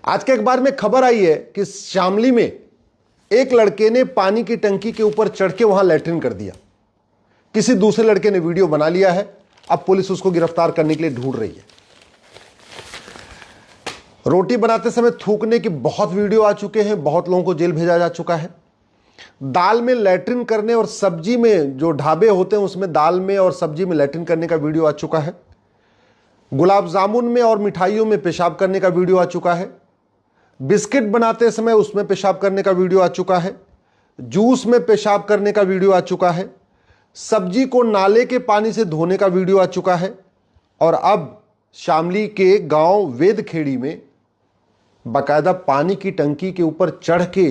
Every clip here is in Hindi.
आज के अखबार में खबर आई है कि शामली में एक लड़के ने पानी की टंकी के ऊपर चढ़ के वहां लैट्रिन कर दिया। किसी दूसरे लड़के ने वीडियो बना लिया है। अब पुलिस उसको गिरफ्तार करने के लिए ढूंढ रही है। रोटी बनाते समय थूकने की बहुत वीडियो आ चुके हैं, बहुत लोगों को जेल भेजा जा चुका है। दाल में लैट्रिन करने और सब्जी में, जो ढाबे होते हैं उसमें दाल में और सब्जी में लैट्रिन करने का वीडियो आ चुका है। गुलाब जामुन में और मिठाइयों में पेशाब करने का वीडियो आ चुका है। बिस्किट बनाते समय उसमें पेशाब करने का वीडियो आ चुका है। जूस में पेशाब करने का वीडियो आ चुका है। सब्जी को नाले के पानी से धोने का वीडियो आ चुका है। और अब शामली के गांव वेदखेड़ी में बाकायदा पानी की टंकी के ऊपर चढ़ के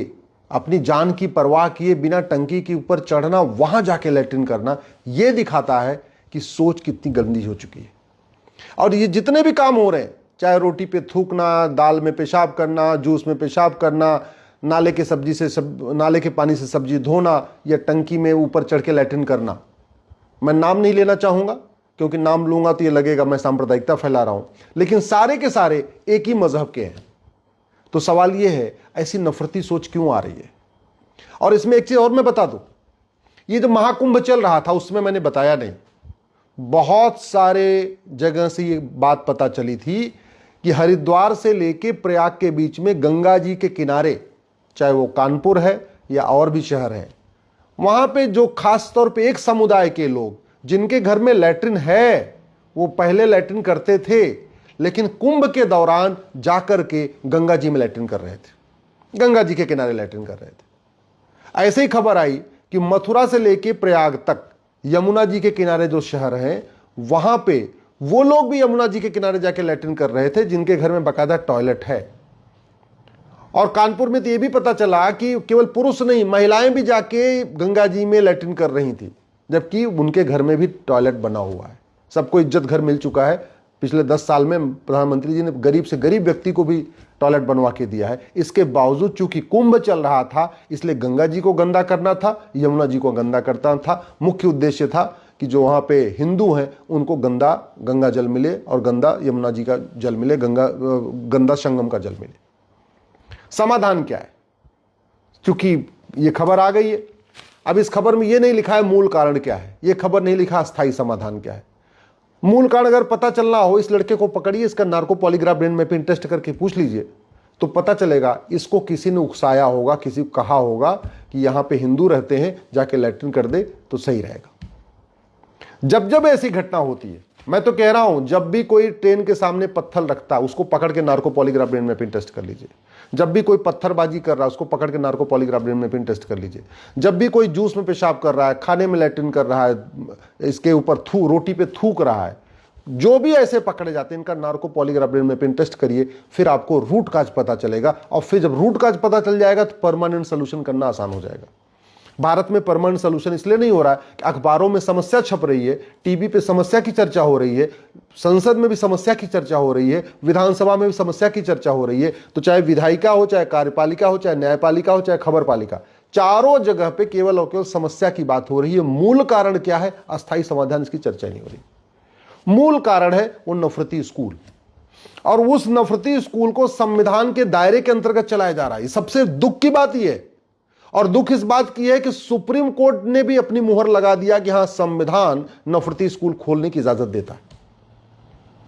अपनी जान की परवाह किए बिना टंकी के ऊपर चढ़ना, वहां जाके लैट्रिन करना, यह दिखाता है कि सोच कितनी गंदी हो चुकी है। और ये जितने भी काम हो रहे हैं, चाहे रोटी पे थूकना, दाल में पेशाब करना, जूस में पेशाब करना, नाले के पानी से सब्जी धोना या टंकी में ऊपर चढ़ के लैट्रिन करना, मैं नाम नहीं लेना चाहूंगा क्योंकि नाम लूंगा तो ये लगेगा मैं सांप्रदायिकता फैला रहा हूं, लेकिन सारे के सारे एक ही मजहब के हैं। तो सवाल यह है, ऐसी नफरती सोच क्यों आ रही है? और इसमें एक चीज और मैं बता दूं, ये जो महाकुंभ चल रहा था उसमें मैंने बताया नहीं, बहुत सारे जगह से ये बात पता चली थी कि हरिद्वार से लेके प्रयाग के बीच में गंगा जी के किनारे, चाहे वो कानपुर है या और भी शहर है, वहां पे जो खास तौर पे एक समुदाय के लोग जिनके घर में लैट्रिन है, वो पहले लैट्रिन करते थे लेकिन कुंभ के दौरान जाकर के गंगा जी में लैट्रिन कर रहे थे, गंगा जी के किनारे लैट्रिन कर रहे थे। ऐसे ही खबर आई कि मथुरा से लेके प्रयाग तक यमुना जी के किनारे जो शहर हैं, वहां पे वो लोग भी यमुना जी के किनारे जाके लैट्रिन कर रहे थे जिनके घर में बाकायदा टॉयलेट है। और कानपुर में तो ये भी पता चला कि केवल पुरुष नहीं, महिलाएं भी जाके गंगा जी में लैट्रिन कर रही थी, जबकि उनके घर में भी टॉयलेट बना हुआ है। सबको इज्जत घर मिल चुका है। पिछले 10 साल में प्रधानमंत्री जी ने गरीब से गरीब व्यक्ति को भी टॉयलेट बनवा के दिया है। इसके बावजूद चूंकि कुंभ चल रहा था, इसलिए गंगा जी को गंदा करना था, यमुना जी को गंदा करता था। मुख्य उद्देश्य था कि जो वहां पे हिंदू हैं उनको गंगा जल मिले और गंदा यमुना जी का जल मिले, गंदा संगम का जल मिले। समाधान क्या है? क्योंकि ये खबर आ गई है, अब इस खबर में ये नहीं लिखा है मूल कारण क्या है, ये खबर नहीं लिखा अस्थायी समाधान क्या है। मूल कारण अगर पता चलना हो, इस लड़के को पकड़िए, इसका narco polygraph brain mapping test करके पूछ लीजिए तो पता चलेगा इसको किसी ने उकसाया होगा, किसी को कहा होगा कि यहां पे हिंदू रहते हैं, जाके लैट्रिन कर दे तो सही रहेगा। जब जब ऐसी घटना होती है, मैं तो कह रहा हूं, जब भी कोई ट्रेन के सामने पत्थर रखता है उसको पकड़ के narco polygraph brain mapping test कर लीजिए। जब भी कोई पत्थरबाजी कर रहा है उसको पकड़ के narco polygraph brain mapping test कर लीजिए। जब भी कोई जूस में पेशाब कर रहा है, खाने में लैट्रिन कर रहा है, इसके ऊपर रोटी पे थूक रहा है, जो भी ऐसे पकड़े जाते हैं इनका narco polygraph brain mapping test करिए, फिर आपको रूट काज पता चलेगा। और फिर जब रूट काज पता चल जाएगा तो परमानेंट सोल्यूशन करना आसान हो जाएगा। भारत में परमानेंट सोल्यूशन इसलिए नहीं हो रहा है कि अखबारों में समस्या छप रही है, टीवी पे समस्या की चर्चा हो रही है, संसद में भी समस्या की चर्चा हो रही है, विधानसभा में भी समस्या की चर्चा हो रही है। तो चाहे विधायिका हो, चाहे कार्यपालिका हो, चाहे न्यायपालिका हो, चाहे खबरपालिका, चारों जगह पे केवल और केवल समस्या की बात हो रही है। मूल कारण क्या है? अस्थायी समाधान इसकी चर्चा नहीं हो रही। मूल कारण है वो नफरती स्कूल, और उस नफरती स्कूल को संविधान के दायरे के अंतर्गत चलाया जा रहा है। सबसे दुख की बात यह है, और दुख इस बात की है कि सुप्रीम कोर्ट ने भी अपनी मुहर लगा दिया कि हां, संविधान नफरती स्कूल खोलने की इजाजत देता है।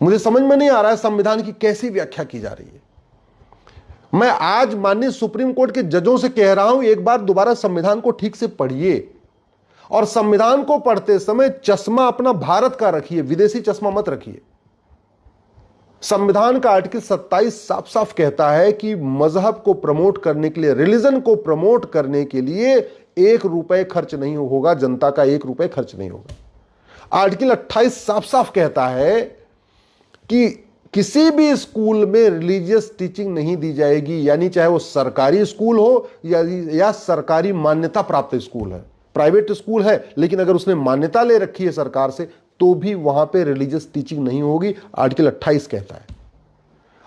मुझे समझ में नहीं आ रहा है संविधान की कैसी व्याख्या की जा रही है। मैं आज माननीय सुप्रीम कोर्ट के जजों से कह रहा हूं, एक बार दोबारा संविधान को ठीक से पढ़िए, और संविधान को पढ़ते समय चश्मा अपना भारत का रखिए, विदेशी चश्मा मत रखिए। संविधान का आर्टिकल 27 साफ साफ कहता है कि मजहब को प्रमोट करने के लिए, रिलीजन को प्रमोट करने के लिए 1 रुपए खर्च नहीं होगा, जनता का 1 रुपए खर्च नहीं होगा। आर्टिकल 28 साफ साफ कहता है कि किसी भी स्कूल में रिलीजियस टीचिंग नहीं दी जाएगी, यानी चाहे वो सरकारी स्कूल हो या सरकारी मान्यता प्राप्त स्कूल है। प्राइवेट स्कूल है लेकिन अगर उसने मान्यता ले रखी है सरकार से तो भी वहां पे रिलीजियस टीचिंग नहीं होगी, आर्टिकल 28 कहता है।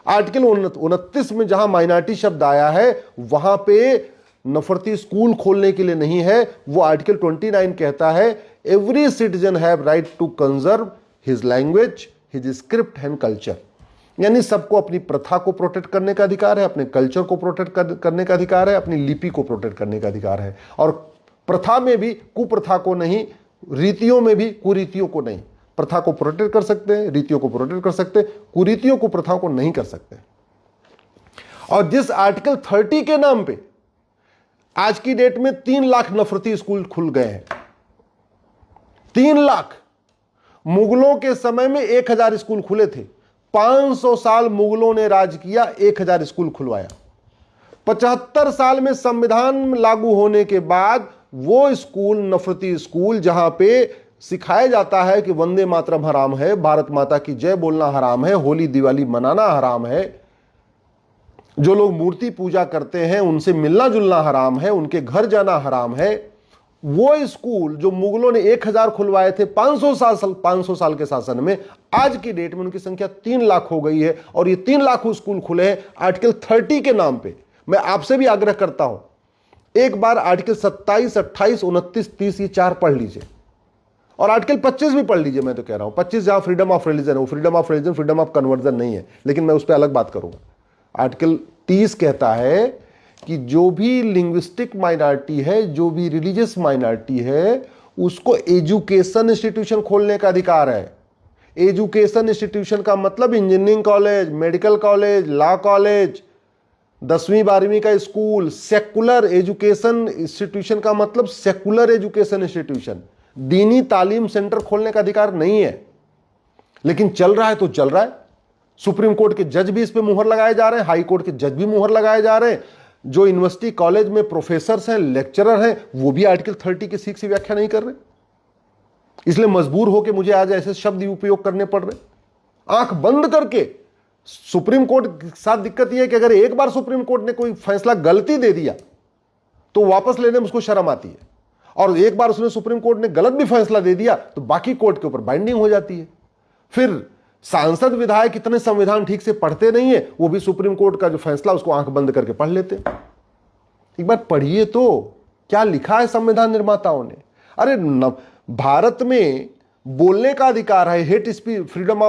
आर्टिकल 29 में जहां माइनॉरिटी शब्द आया है वहां पे नफरती स्कूल खोलने के लिए नहीं है। वो आर्टिकल 29 कहता है every citizen have right to conserve his language, his script and culture. यानी सबको अपनी प्रथा को प्रोटेक्ट करने का अधिकार है, अपने कल्चर को प्रोटेक्ट करने का अधिकार है, अपनी लिपि को प्रोटेक्ट करने का अधिकार है। और प्रथा में भी कुप्रथा को नहीं, रीतियों में भी कुरीतियों को नहीं। प्रथा को प्रोटेक्ट कर सकते हैं, रीतियों को प्रोटेक्ट कर सकते हैं, कुरीतियों को, प्रथाओं को नहीं कर सकते। और जिस आर्टिकल 30 के नाम पे आज की डेट में 3 लाख नफरती स्कूल खुल गए हैं, 3 लाख। मुगलों के समय में 1000 स्कूल खुले थे। 500 साल मुगलों ने राज किया, 1000 स्कूल खुलवाया। 75 साल में संविधान लागू होने के बाद वो स्कूल, नफरती स्कूल, जहां पे सिखाया जाता है कि वंदे मातरम हराम है, भारत माता की जय बोलना हराम है, होली दिवाली मनाना हराम है, जो लोग मूर्ति पूजा करते हैं उनसे मिलना जुलना हराम है, उनके घर जाना हराम है, वो स्कूल जो मुगलों ने 1000 खुलवाए थे 500 साल के शासन में, आज की डेट में उनकी संख्या 3 लाख हो गई है। और ये 3 लाख स्कूल खुले हैं आर्टिकल 30 के नाम पे। मैं आपसे भी आग्रह करता हूं, एक बार आर्टिकल 27, 28, 29, 30 ये 4 पढ़ लीजिए, और आर्टिकल 25 भी पढ़ लीजिए। मैं तो कह रहा हूं 25 जहां फ्रीडम ऑफ रिलीजन है, वो freedom of religion, freedom of conversion नहीं है, लेकिन मैं उस पर अलग बात करूंगा। आर्टिकल 30 कहता है कि जो भी लिंग्विस्टिक माइनॉरिटी है, जो भी रिलीजियस माइनॉरिटी है, उसको एजुकेशन इंस्टीट्यूशन खोलने का अधिकार है। एजुकेशन इंस्टीट्यूशन का मतलब engineering college, medical college, law college, 10वीं 12वीं का स्कूल। सेकुलर एजुकेशन इंस्टीट्यूशन का मतलब सेकुलर एजुकेशन इंस्टीट्यूशन, दीनी तालीम सेंटर खोलने का अधिकार नहीं है। लेकिन चल रहा है तो चल रहा है। सुप्रीम कोर्ट के जज भी इस पे मुहर लगाए जा रहे हैं, हाई कोर्ट के जज भी मुहर लगाए जा रहे हैं। जो यूनिवर्सिटी कॉलेज में प्रोफेसर हैं, लेक्चरर हैं, वो भी आर्टिकल 30 के सीख से व्याख्या नहीं कर रहे। इसलिए मजबूर होकर मुझे आज ऐसे शब्द उपयोग करने पड़ रहे, आंख बंद करके। सुप्रीम कोर्ट के साथ दिक्कत यह है कि अगर एक बार सुप्रीम कोर्ट ने कोई फैसला गलती दे दिया तो वापस लेने में उसको शर्म आती है, और एक बार उसने सुप्रीम कोर्ट ने गलत भी फैसला दे दिया तो बाकी कोर्ट के ऊपर बाइंडिंग हो जाती है। फिर सांसद विधायक इतने संविधान ठीक से पढ़ते नहीं है, वो भी सुप्रीम कोर्ट का जो फैसला उसको आंख बंद करके पढ़ लेते। एक बार पढ़िए तो क्या लिखा है संविधान निर्माताओं ने। अरे भारत में बोलने का अधिकार है, hate speech, freedom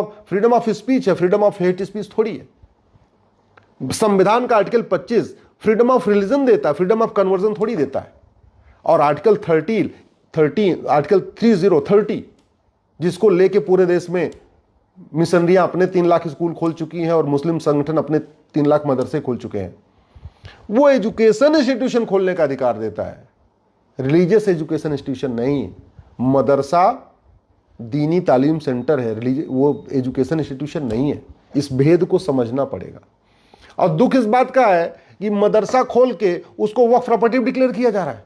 of speech है, फ्रीडम ऑफ हेट स्पीच थोड़ी है। संविधान का आर्टिकल 25 फ्रीडम ऑफ रिलीजन देता है, फ्रीडम ऑफ कन्वर्जन थोड़ी देता है। और आर्टिकल आर्टिकल 30 जिसको लेके पूरे देश में मिशनरियां अपने 3 लाख स्कूल खोल चुकी हैं और मुस्लिम संगठन अपने 3 लाख मदरसे खोल चुके हैं, वो एजुकेशन इंस्टीट्यूशन खोलने का अधिकार देता है, रिलीजियस एजुकेशन इंस्टीट्यूशन नहीं। मदरसा दीनी तालीम सेंटर है, वो एजुकेशन इंस्टीट्यूशन नहीं है। इस भेद को समझना पड़ेगा। और दुख इस बात का है कि मदरसा खोल के उसको वक्फ प्रॉपर्टी डिक्लेयर किया जा रहा है।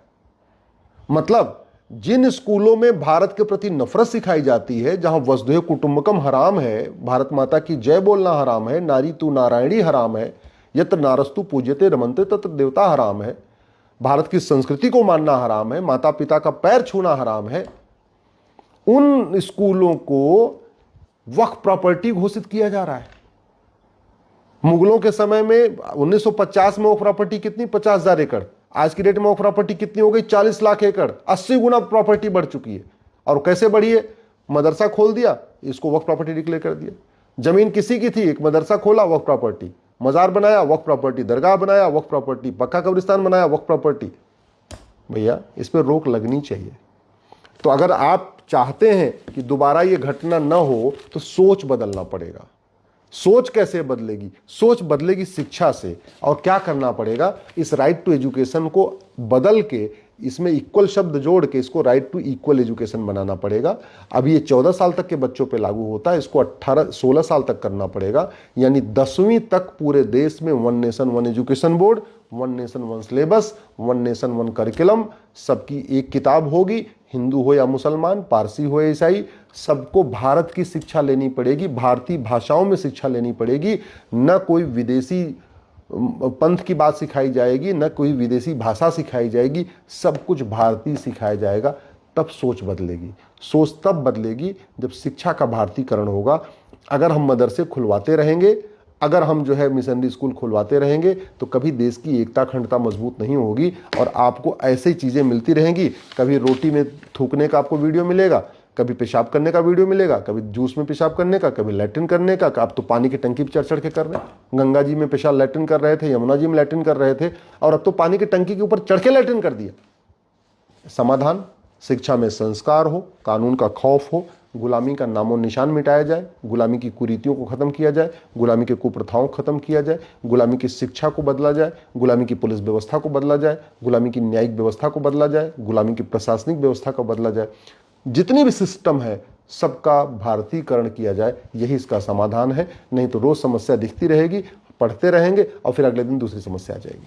मतलब जिन स्कूलों में भारत के प्रति नफरत सिखाई जाती है, जहां वसुधैव कुटुंबकम हराम है, भारत माता की जय बोलना हराम है, नारी तू नारायणी हराम है, यत्र नारस्तु पूज्यते रमन्ते तत्र देवता हराम है, भारत की संस्कृति को मानना हराम है, माता पिता का पैर छूना हराम है, उन स्कूलों को वक्फ प्रॉपर्टी घोषित किया जा रहा है। मुगलों के समय में 1950 में वक्फ प्रॉपर्टी कितनी, 50,000 एकड़। आज की डेट में वक्फ प्रॉपर्टी कितनी हो गई, 40 लाख एकड़, 80 गुना प्रॉपर्टी बढ़ चुकी है। और कैसे बढ़ी है, मदरसा खोल दिया, इसको वक्फ प्रॉपर्टी डिक्लेयर कर दिया। जमीन किसी की थी, एक मदरसा खोला, वक्फ प्रॉपर्टी, मजार बनाया, वक्फ प्रॉपर्टी, दरगाह बनाया, वक्फ प्रॉपर्टी, पक्का कब्रिस्तान बनाया, वक्फ प्रॉपर्टी। भैया इस पर रोक लगनी चाहिए। तो अगर आप चाहते हैं कि दोबारा ये घटना न हो तो सोच बदलना पड़ेगा। सोच कैसे बदलेगी, सोच बदलेगी शिक्षा से। और क्या करना पड़ेगा, इस राइट टू एजुकेशन को बदल के इसमें इक्वल शब्द जोड़ के इसको राइट टू इक्वल एजुकेशन बनाना पड़ेगा। अभी ये 14 साल तक के बच्चों पे लागू होता है, इसको 16 साल तक करना पड़ेगा। यानी 10वीं तक पूरे देश में 1 nation 1 education board, 1 nation 1 syllabus, 1 nation 1 curriculum, सबकी एक किताब होगी। हिंदू हो या मुसलमान, पारसी हो या ईसाई, सबको भारत की शिक्षा लेनी पड़ेगी, भारतीय भाषाओं में शिक्षा लेनी पड़ेगी। न कोई विदेशी पंथ की बात सिखाई जाएगी, न कोई विदेशी भाषा सिखाई जाएगी, सब कुछ भारतीय सिखाया जाएगा। तब सोच बदलेगी। सोच तब बदलेगी जब शिक्षा का भारतीयकरण होगा। अगर हम मदरसे खुलवाते रहेंगे, अगर हम जो है मिशनरी स्कूल खुलवाते रहेंगे, तो कभी देश की एकता अखंडता मजबूत नहीं होगी और आपको ऐसी चीज़ें मिलती रहेंगी। कभी रोटी में थूकने का आपको वीडियो मिलेगा, कभी पेशाब करने का वीडियो मिलेगा, कभी जूस में पेशाब करने का, कभी लैट्रिन करने का। अब तो पानी की टंकी पर चढ़ के कर रहे हैं, गंगा जी में पेशाब लैट्रिन कर रहे थे, यमुना जी में लैट्रिन कर रहे थे, और अब तो पानी की टंकी के ऊपर चढ़ के लैट्रिन कर दिया। समाधान, शिक्षा में संस्कार हो, कानून का खौफ हो, गुलामी का नामो निशान मिटाया जाए, गुलामी की कुरीतियों को खत्म किया जाए, गुलामी के कुप्रथाओं को खत्म किया जाए, गुलामी की शिक्षा को बदला जाए, गुलामी की पुलिस व्यवस्था को बदला जाए, गुलामी की न्यायिक व्यवस्था को बदला जाए, गुलामी की प्रशासनिक व्यवस्था को बदला जाए। जितनी भी सिस्टम है सबका भारतीयकरण किया जाए, यही इसका समाधान है। नहीं तो रोज समस्या दिखती रहेगी, पढ़ते रहेंगे और फिर अगले दिन दूसरी समस्या आ जाएगी।